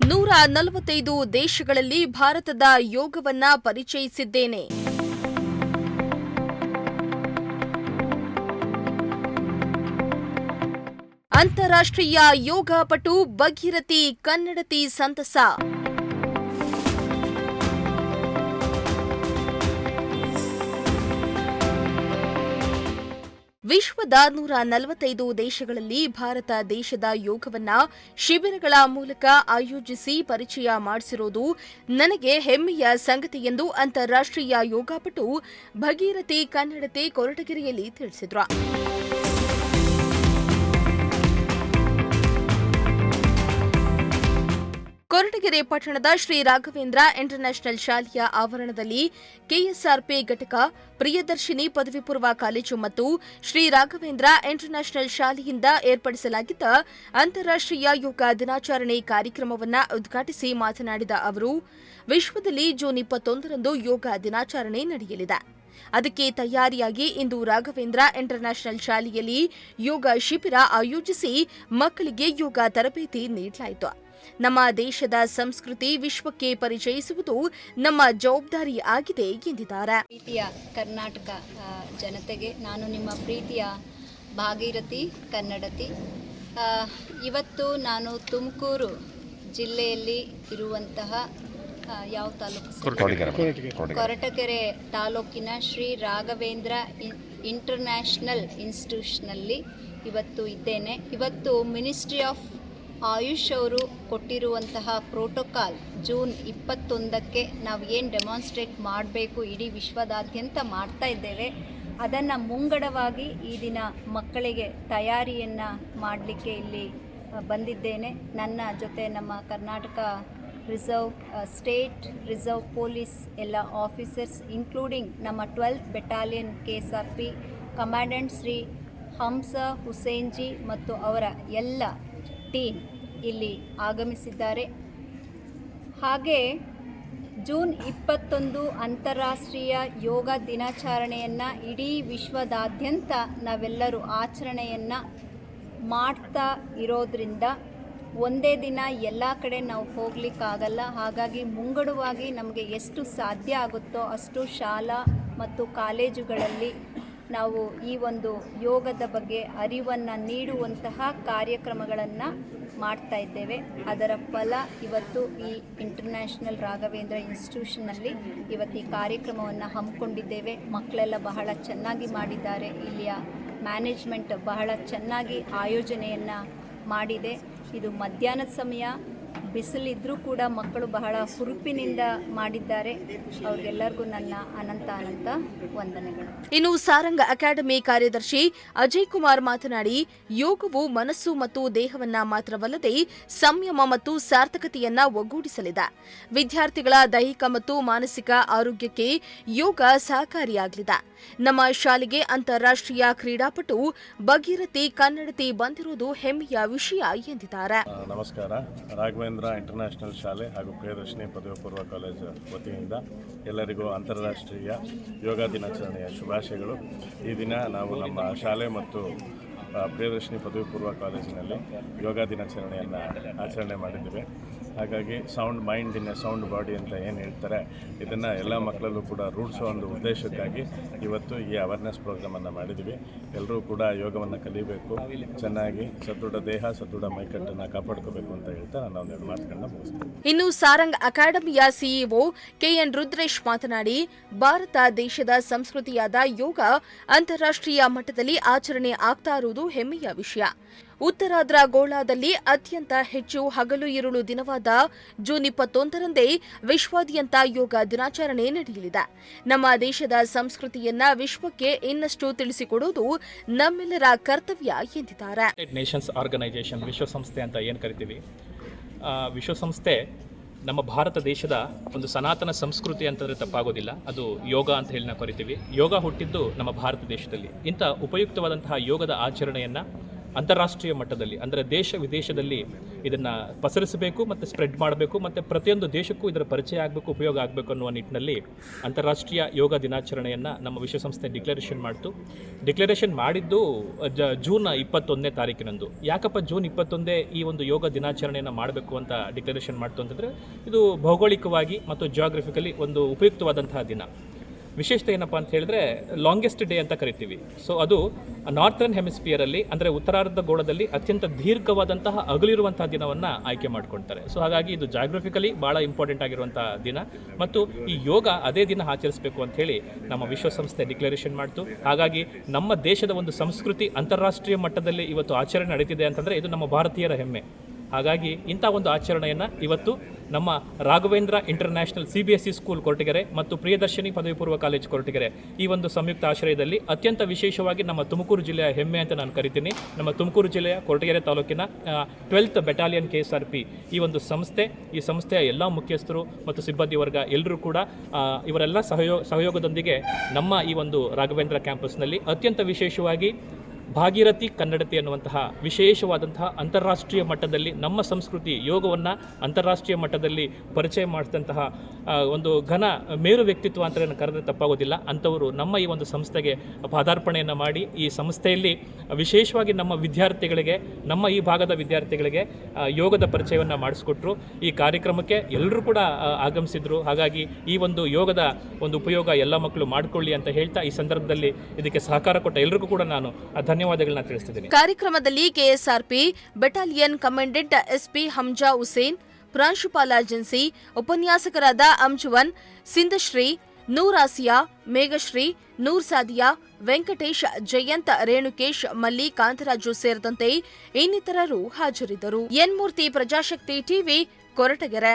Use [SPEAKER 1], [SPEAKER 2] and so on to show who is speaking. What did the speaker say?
[SPEAKER 1] 145 ದೇಶಗಳಲ್ಲಿ ಭಾರತದ ಯೋಗವನ್ನ ಪರಿಚಯಿಸಿದ್ದೇನೆ. ಅಂತಾರಾಷ್ಟ್ರೀಯ ಯೋಗ ಪಟು ಭಗೀರಥಿ ಕನ್ನಡತಿ ಸಂತಸ. ವಿಶ್ವದ 145 ದೇಶಗಳಲ್ಲಿ ಭಾರತ ದೇಶದ ಯೋಗವನ್ನ ಶಿಬಿರಗಳ ಮೂಲಕ ಆಯೋಜಿಸಿ ಪರಿಚಯ ಮಾಡಿಸಿರುವುದು ನನಗೆ ಹೆಮ್ಮೆಯ ಸಂಗತಿ ಎಂದು ಅಂತಾರಾಷ್ಟ್ರೀಯ ಯೋಗಪಟು ಭಗೀರಥಿ ಕನ್ನಡತಿ ಕೊರಟಗೆರೆಯಲ್ಲಿ ತಿಳಿಸಿದರು. ಕೊರಟಗೆರೆ ಪಟ್ಟಣದ ಶ್ರೀ ರಾಘವೇಂದ್ರ ಇಂಟರ್ನ್ಯಾಷನಲ್ ಶಾಲೆಯ ಆವರಣದಲ್ಲಿ ಕೆಎಸ್ಆರ್ಪಿ ಘಟಕ, ಪ್ರಿಯದರ್ಶಿನಿ ಪದವಿ ಪೂರ್ವ ಕಾಲೇಜು ಮತ್ತು ಶ್ರೀ ರಾಘವೇಂದ್ರ ಇಂಟರ್ನ್ಯಾಷನಲ್ ಶಾಲೆಯಿಂದ ಏರ್ಪಡಿಸಲಾಗಿದ್ದ ಅಂತಾರಾಷ್ಟ್ರೀಯ ಯೋಗ ದಿನಾಚರಣೆ ಕಾರ್ಯಕ್ರಮವನ್ನು ಉದ್ಘಾಟಿಸಿ ಮಾತನಾಡಿದ ಅವರು, ವಿಶ್ವದಲ್ಲಿ ಜೂನ್ 21ರಂದು ಯೋಗ ದಿನಾಚರಣೆ ನಡೆಯಲಿದೆ. ಅದಕ್ಕೆ ತಯಾರಿಯಾಗಿ ಇಂದು ರಾಘವೇಂದ್ರ ಇಂಟರ್ನ್ಯಾಷನಲ್ ಶಾಲೆಯಲ್ಲಿ ಯೋಗ ಶಿಬಿರ ಆಯೋಜಿಸಿ ಮಕ್ಕಳಿಗೆ ಯೋಗ ತರಬೇತಿ ನೀಡಲಾಯಿತು. ನಮ್ಮ ದೇಶದ ಸಂಸ್ಕೃತಿ ವಿಶ್ವಕ್ಕೆ ಪರಿಚಯಿಸುವುದು ನಮ್ಮ ಜವಾಬ್ದಾರಿ ಆಗಿದೆ ಎಂದಿದ್ದಾರೆ.
[SPEAKER 2] ಪ್ರೀತಿಯ ಕರ್ನಾಟಕ ಜನತೆಗೆ ನಾನು ನಿಮ್ಮ ಪ್ರೀತಿಯ ಭಾಗೀರಥಿ ಕನ್ನಡತಿ. ಇವತ್ತು ನಾನು ತುಮಕೂರು ಜಿಲ್ಲೆಯಲ್ಲಿ ಇರುವಂತಹ ಯಾವ ತಾಲೂಕು? ಕೊರಟಗೆರೆ ತಾಲೂಕಿನ ಶ್ರೀ ರಾಘವೇಂದ್ರ ಇಂಟರ್ನ್ಯಾಷನಲ್ ಇನ್ಸ್ಟಿಟ್ಯೂಷನಲ್ಲಿ ಇವತ್ತು ಇದ್ದೇನೆ. ಇವತ್ತು ಮಿನಿಸ್ಟ್ರಿ ಆಫ್ ಆಯುಷ್ ಅವರು ಕೊಟ್ಟಿರುವಂತಹ ಪ್ರೋಟೋಕಾಲ್ ಜೂನ್ 21ಕ್ಕೆ ನಾವು ಏನು ಡೆಮಾನ್ಸ್ಟ್ರೇಟ್ ಮಾಡಬೇಕು ಇಡೀ ವಿಶ್ವದಾದ್ಯಂತ ಮಾಡ್ತಾ ಇದ್ದೇವೆ, ಅದನ್ನು ಮುಂಗಡವಾಗಿ ಈ ದಿನ ಮಕ್ಕಳಿಗೆ ತಯಾರಿಯನ್ನು ಮಾಡಲಿಕ್ಕೆ ಇಲ್ಲಿ ಬಂದಿದ್ದೇನೆ. ನನ್ನ ಜೊತೆ ನಮ್ಮ ಕರ್ನಾಟಕ ಸ್ಟೇಟ್ ರಿಸರ್ವ್ ಪೊಲೀಸ್ ಎಲ್ಲ ಆಫೀಸರ್ಸ್ ಇನ್ಕ್ಲೂಡಿಂಗ್ ನಮ್ಮ 12th battalion KSRP commandant Shri Hamsa Hussain ji ಮತ್ತು ಅವರ ಎಲ್ಲ ಟೀಮ್ ಇಲ್ಲಿ ಆಗಮಿಸಿದ್ದಾರೆ. ಹಾಗೆ ಜೂನ್ 21 ಅಂತಾರಾಷ್ಟ್ರೀಯ ಯೋಗ ದಿನಾಚರಣೆಯನ್ನು ಇಡೀ ವಿಶ್ವದಾದ್ಯಂತ ನಾವೆಲ್ಲರೂ ಆಚರಣೆಯನ್ನು ಮಾಡ್ತಾ ಇರೋದ್ರಿಂದ ಒಂದೇ ದಿನ ಎಲ್ಲ ಕಡೆ ನಾವು ಹೋಗಲಿಕ್ಕಾಗಲ್ಲ. ಹಾಗಾಗಿ ಮುಂಗಡವಾಗಿ ನಮಗೆ ಎಷ್ಟು ಸಾಧ್ಯ ಆಗುತ್ತೋ ಅಷ್ಟು ಶಾಲಾ ಮತ್ತು ಕಾಲೇಜುಗಳಲ್ಲಿ ನಾವು ಈ ಒಂದು ಯೋಗದ ಬಗ್ಗೆ ಅರಿವನ್ನು ನೀಡುವಂತಹ ಕಾರ್ಯಕ್ರಮಗಳನ್ನು ಮಾಡ್ತಾ ಇದ್ದೇವೆ. ಅದರ ಫಲ ಇವತ್ತು ಈ ಇಂಟರ್ನ್ಯಾಷನಲ್ ರಾಘವೇಂದ್ರ ಇನ್ಸ್ಟಿಟ್ಯೂಷನ್ನಲ್ಲಿ ಇವತ್ತು ಈ ಕಾರ್ಯಕ್ರಮವನ್ನು ಹಮ್ಮಿಕೊಂಡಿದ್ದೇವೆ. ಮಕ್ಕಳೆಲ್ಲ ಬಹಳ ಚೆನ್ನಾಗಿ ಮಾಡಿದ್ದಾರೆ. ಇಲ್ಲಿಯ ಮ್ಯಾನೇಜ್ಮೆಂಟ್ ಬಹಳ ಚೆನ್ನಾಗಿ ಆಯೋಜನೆಯನ್ನು ಮಾಡಿದೆ. ಇದು ಮಧ್ಯಾಹ್ನದ ಸಮಯ, ಬಿಸಿಲಿದ್ರೂ ಕೂಡ ಮಕ್ಕಳು ಬಹಳ ಹುರುಪಿನಿಂದ ಮಾಡಿದ್ದಾರೆ. ಅವರಿಗೆಲ್ಲರಿಗೂ ನನ್ನ ಅನಂತ ವಂದನೆಗಳು.
[SPEAKER 1] ಇನ್ನು ಸಾರಂಗ್ ಅಕಾಡೆಮಿ ಕಾರ್ಯದರ್ಶಿ ಅಜಯ್ ಕುಮಾರ್ ಮಾತನಾಡಿ, ಯೋಗವು ಮನಸ್ಸು ಮತ್ತು ದೇಹವನ್ನ ಮಾತ್ರವಲ್ಲದೆ ಸಂಯಮ ಮತ್ತು ಸಾರ್ಥಕತೆಯನ್ನ ಒಗ್ಗೂಡಿಸಲಿದೆ. ವಿದ್ಯಾರ್ಥಿಗಳ ದೈಹಿಕ ಮತ್ತು ಮಾನಸಿಕ ಆರೋಗ್ಯಕ್ಕೆ ಯೋಗ ಸಹಕಾರಿಯಾಗಲಿದೆ. ನಮ್ಮ ಶಾಲೆಗೆ ಅಂತಾರಾಷ್ಟ್ರೀಯ ಕ್ರೀಡಾಪಟು ಭಗೀರಥಿ ಕನ್ನಡತಿ ಬಂದಿರುವುದು ಹೆಮ್ಮೆಯ ವಿಷಯ ಎಂದಿದ್ದಾರೆ.
[SPEAKER 3] ನಮಸ್ಕಾರ. ರಾಘವೇಂದ್ರ ಇಂಟರ್ನ್ಯಾಷನಲ್ ಶಾಲೆ ಹಾಗೂ ಪ್ರಿಯದರ್ಶಿನಿ ಪದವಿ ಪೂರ್ವ ಕಾಲೇಜು ವತಿಯಿಂದ ಎಲ್ಲರಿಗೂ ಅಂತಾರಾಷ್ಟ್ರೀಯ ಯೋಗ ದಿನಾಚರಣೆಯ ಶುಭಾಶಯಗಳು. ಈ ದಿನ ನಾವು ನಮ್ಮ ಶಾಲೆ ಮತ್ತು ಪ್ರಿಯದರ್ಶಿನಿ ಪದವಿ ಪೂರ್ವ ಕಾಲೇಜಿನಲ್ಲಿ ಯೋಗ ದಿನಾಚರಣೆಯನ್ನು ಆಚರಣೆ ಮಾಡಿದ್ದೇವೆ. ಹಾಗಾಗಿ sound mind in a sound body ಅಂತ ಏನು ಹೇಳ್ತಾರೆ, ಇದನ್ನು ಎಲ್ಲ ಮಕ್ಕಳಲ್ಲೂ ಕೂಡ ರೂಢಿಸೋ ಒಂದು ಉದ್ದೇಶಕ್ಕಾಗಿ ಇವತ್ತು ಈ ಅವೇರ್ನೆಸ್ ಪ್ರೋಗ್ರಾಮನ್ನು ಮಾಡಿದ್ದೀವಿ. ಎಲ್ಲರೂ ಕೂಡ ಯೋಗವನ್ನು ಕಲಿಬೇಕು, ಚೆನ್ನಾಗಿ ಸದೃಢ ದೇಹ ಸದೃಢ ಮೈಕಟ್ಟನ್ನು ಕಾಪಾಡ್ಕೋಬೇಕು ಅಂತ ಹೇಳ್ತಾ ನಾನು ಒಂದೆರಡು ಮಾತುಗಳನ್ನ ಮುಗಿಸ್ತೀನಿ.
[SPEAKER 1] ಇನ್ನು ಸಾರಂಗ್ ಅಕಾಡೆಮಿಯ ಸಿಇಒ KN ರುದ್ರೇಶ್ ಮಾತನಾಡಿ, ಭಾರತ ದೇಶದ ಸಂಸ್ಕೃತಿಯಾದ ಯೋಗ ಅಂತಾರಾಷ್ಟ್ರೀಯ ಮಟ್ಟದಲ್ಲಿ ಆಚರಣೆ ಆಗ್ತಾ ಇರುವುದು ಹೆಮ್ಮೆಯ ವಿಷಯ. ಉತ್ತರಾರ್ಧ ಗೋಳದಲ್ಲಿ ಅತ್ಯಂತ ಹೆಚ್ಚು ಹಗಲು ಇರುಳು ದಿನವಾದ ಜೂನ್ 21ರಂದೇ ವಿಶ್ವಾದ್ಯಂತ ಯೋಗ ದಿನಾಚರಣೆ ನಡೆಯಲಿದೆ. ನಮ್ಮ ದೇಶದ ಸಂಸ್ಕೃತಿಯನ್ನ ವಿಶ್ವಕ್ಕೆ ಇನ್ನಷ್ಟು ತಿಳಿಸಿಕೊಡುವುದು ನಮ್ಮೆಲ್ಲರ ಕರ್ತವ್ಯ ಎಂದಿದ್ದಾರೆ.
[SPEAKER 4] ನೇಷನ್ಸ್ ಆರ್ಗನೈಸೇಷನ್, ವಿಶ್ವಸಂಸ್ಥೆ ಅಂತ ಏನು ಕರಿತೀವಿ, ವಿಶ್ವಸಂಸ್ಥೆ ನಮ್ಮ ಭಾರತ ದೇಶದ ಒಂದು ಸನಾತನ ಸಂಸ್ಕೃತಿ ಅಂತಂದರೆ ತಪ್ಪಾಗೋದಿಲ್ಲ. ಅದು ಯೋಗ ಅಂತ ಹೇಳಿ ನಾವು ಕರಿತೀವಿ. ಯೋಗ ಹುಟ್ಟಿದ್ದು ನಮ್ಮ ಭಾರತ ದೇಶದಲ್ಲಿ. ಇಂಥ ಉಪಯುಕ್ತವಾದಂತಹ ಯೋಗದ ಆಚರಣೆಯನ್ನು ಅಂತಾರಾಷ್ಟ್ರೀಯ ಮಟ್ಟದಲ್ಲಿ ಅಂದರೆ ದೇಶ ವಿದೇಶದಲ್ಲಿ ಇದನ್ನು ಪಸರಿಸಬೇಕು ಮತ್ತು ಸ್ಪ್ರೆಡ್ ಮಾಡಬೇಕು ಮತ್ತು ಪ್ರತಿಯೊಂದು ದೇಶಕ್ಕೂ ಇದರ ಪರಿಚಯ ಆಗಬೇಕು, ಉಪಯೋಗ ಆಗಬೇಕು ಅನ್ನುವ ನಿಟ್ಟಿನಲ್ಲಿ ಅಂತಾರಾಷ್ಟ್ರೀಯ ಯೋಗ ದಿನಾಚರಣೆಯನ್ನು ನಮ್ಮ ವಿಶ್ವಸಂಸ್ಥೆ ಡಿಕ್ಲರೇಷನ್ ಮಾಡಿತು. ಡಿಕ್ಲರೇಷನ್ ಮಾಡಿದ್ದು ಜೂನ್ 21ನೇ ತಾರೀಕಿನಂದು. ಯಾಕಪ್ಪ ಜೂನ್ 21 ಈ ಒಂದು ಯೋಗ ದಿನಾಚರಣೆಯನ್ನು ಮಾಡಬೇಕು ಅಂತ ಡಿಕ್ಲರೇಷನ್ ಮಾಡ್ತು ಅಂತಂದರೆ, ಇದು ಭೌಗೋಳಿಕವಾಗಿ ಮತ್ತು ಜಿಯೋಗ್ರಫಿಕಲಿ ಒಂದು ಉಪಯುಕ್ತವಾದಂತಹ ದಿನ. ವಿಶೇಷತೆ ಏನಪ್ಪ ಅಂತ ಹೇಳಿದ್ರೆ ಲಾಂಗೆಸ್ಟ್ ಡೇ ಅಂತ ಕರಿತೀವಿ. ಸೊ ಅದು ನಾರ್ಥರ್ನ್ ಹೆಮಿಸ್ಫಿಯರಲ್ಲಿ ಅಂದರೆ ಉತ್ತರಾರ್ಧಗೋಳದಲ್ಲಿ ಅತ್ಯಂತ ದೀರ್ಘವಾದಂತಹ ಅಗಲಿರುವಂತಹ ದಿನವನ್ನು ಆಯ್ಕೆ ಮಾಡ್ಕೊಳ್ತಾರೆ. ಸೊ ಹಾಗಾಗಿ ಇದು ಜಾಗ್ರಫಿಕಲಿ ಭಾಳ ಇಂಪಾರ್ಟೆಂಟ್ ಆಗಿರುವಂಥ ದಿನ ಮತ್ತು ಈ ಯೋಗ ಅದೇ ದಿನ ಆಚರಿಸಬೇಕು ಅಂತ ಹೇಳಿ ನಮ್ಮ ವಿಶ್ವಸಂಸ್ಥೆ ಡಿಕ್ಲರೇಷನ್ ಮಾಡ್ತು. ಹಾಗಾಗಿ ನಮ್ಮ ದೇಶದ ಒಂದು ಸಂಸ್ಕೃತಿ ಅಂತಾರಾಷ್ಟ್ರೀಯ ಮಟ್ಟದಲ್ಲಿ ಇವತ್ತು ಆಚರಣೆ ನಡೀತಿದೆ ಅಂತಂದರೆ ಇದು ನಮ್ಮ ಭಾರತೀಯರ ಹೆಮ್ಮೆ. ಹಾಗಾಗಿ ಇಂಥ ಒಂದು ಆಚರಣೆಯನ್ನು ಇವತ್ತು ನಮ್ಮ Raghavendra international CBSE school Koratagere ಮತ್ತು ಪ್ರಿಯದರ್ಶಿನಿ ಪದವಿ ಪೂರ್ವ ಕಾಲೇಜು ಕೊರಟಗೆರೆ ಈ ಒಂದು ಸಂಯುಕ್ತ ಆಶ್ರಯದಲ್ಲಿ ಅತ್ಯಂತ ವಿಶೇಷವಾಗಿ ನಮ್ಮ ತುಮಕೂರು ಜಿಲ್ಲೆಯ ಹೆಮ್ಮೆ ಅಂತ ನಾನು ಕರಿತೀನಿ. ನಮ್ಮ ತುಮಕೂರು ಜಿಲ್ಲೆಯ ಕೊರಟಗೆರೆ ತಾಲೂಕಿನ 12th ಬೆಟಾಲಿಯನ್ KSRP ಈ ಒಂದು ಸಂಸ್ಥೆ, ಈ ಸಂಸ್ಥೆಯ ಎಲ್ಲ ಮುಖ್ಯಸ್ಥರು ಮತ್ತು ಸಿಬ್ಬಂದಿ ವರ್ಗ ಎಲ್ಲರೂ ಕೂಡ ಇವರೆಲ್ಲ ಸಹಯೋಗದೊಂದಿಗೆ ನಮ್ಮ ಈ ಒಂದು ರಾಘವೇಂದ್ರ ಕ್ಯಾಂಪಸ್ನಲ್ಲಿ ಅತ್ಯಂತ ವಿಶೇಷವಾಗಿ ಭಾಗೀರಥಿ ಕನ್ನಡತಿ ಅನ್ನುವಂತಹ ವಿಶೇಷವಾದಂತಹ ಅಂತಾರಾಷ್ಟ್ರೀಯ ಮಟ್ಟದಲ್ಲಿ ನಮ್ಮ ಸಂಸ್ಕೃತಿ ಯೋಗವನ್ನು ಅಂತಾರಾಷ್ಟ್ರೀಯ ಮಟ್ಟದಲ್ಲಿ ಪರಿಚಯ ಮಾಡಿದಂತಹ ಒಂದು ಘನ ಮೇರು ವ್ಯಕ್ತಿತ್ವ ಅಂತ ಕರೆದರೆ ತಪ್ಪಾಗೋದಿಲ್ಲ. ಅಂಥವರು ನಮ್ಮ ಈ ಒಂದು ಸಂಸ್ಥೆಗೆ ಪಾದಾರ್ಪಣೆಯನ್ನು ಮಾಡಿ ಈ ಸಂಸ್ಥೆಯಲ್ಲಿ ವಿಶೇಷವಾಗಿ ನಮ್ಮ ವಿದ್ಯಾರ್ಥಿಗಳಿಗೆ, ನಮ್ಮ ಈ ಭಾಗದ ವಿದ್ಯಾರ್ಥಿಗಳಿಗೆ ಯೋಗದ ಪರಿಚಯವನ್ನು ಮಾಡಿಸ್ಕೊಟ್ರು. ಈ ಕಾರ್ಯಕ್ರಮಕ್ಕೆ ಎಲ್ಲರೂ ಕೂಡ ಆಗಮಿಸಿದರು. ಹಾಗಾಗಿ ಈ ಒಂದು ಯೋಗದ ಒಂದು ಉಪಯೋಗ ಎಲ್ಲ ಮಕ್ಕಳು ಮಾಡಿಕೊಳ್ಳಿ ಅಂತ ಹೇಳ್ತಾ ಈ ಸಂದರ್ಭದಲ್ಲಿ ಇದಕ್ಕೆ ಸಹಕಾರ ಕೊಟ್ಟ ಎಲ್ಲರಿಗೂ ಕೂಡ ನಾನು ಧನ್ಯವಾದಗಳನ್ನ ತಿಳಿಸ್ತಿದ್ದೀನಿ.
[SPEAKER 1] ಕಾರ್ಯಕ್ರಮದಲ್ಲಿ KSRP battalion commandant SP Hamza Hussain, ಪ್ರಾಂಶುಪಾಲ ಜೆನ್ಸಿ, ಉಪನ್ಯಾಸಕರಾದ ಅಮ್ಜುವನ್, ಸಿಂಧಶ್ರೀ, ನೂರ್ ಆಸಿಯಾ, ಮೇಘಶ್ರೀ, ನೂರ್ ಸಾದಿಯಾ, ವೆಂಕಟೇಶ್, ಜಯಂತ್, ರೇಣುಕೇಶ್, ಮಲ್ಲಿ, ಕಾಂತರಾಜು ಸೇರಿದಂತೆ ಇನ್ನಿತರರು ಹಾಜರಿದ್ದರು. ಎನ್ ಮೂರ್ತಿ, ಪ್ರಜಾಶಕ್ತಿ TV, ಕೊರಟಗೆರೆ.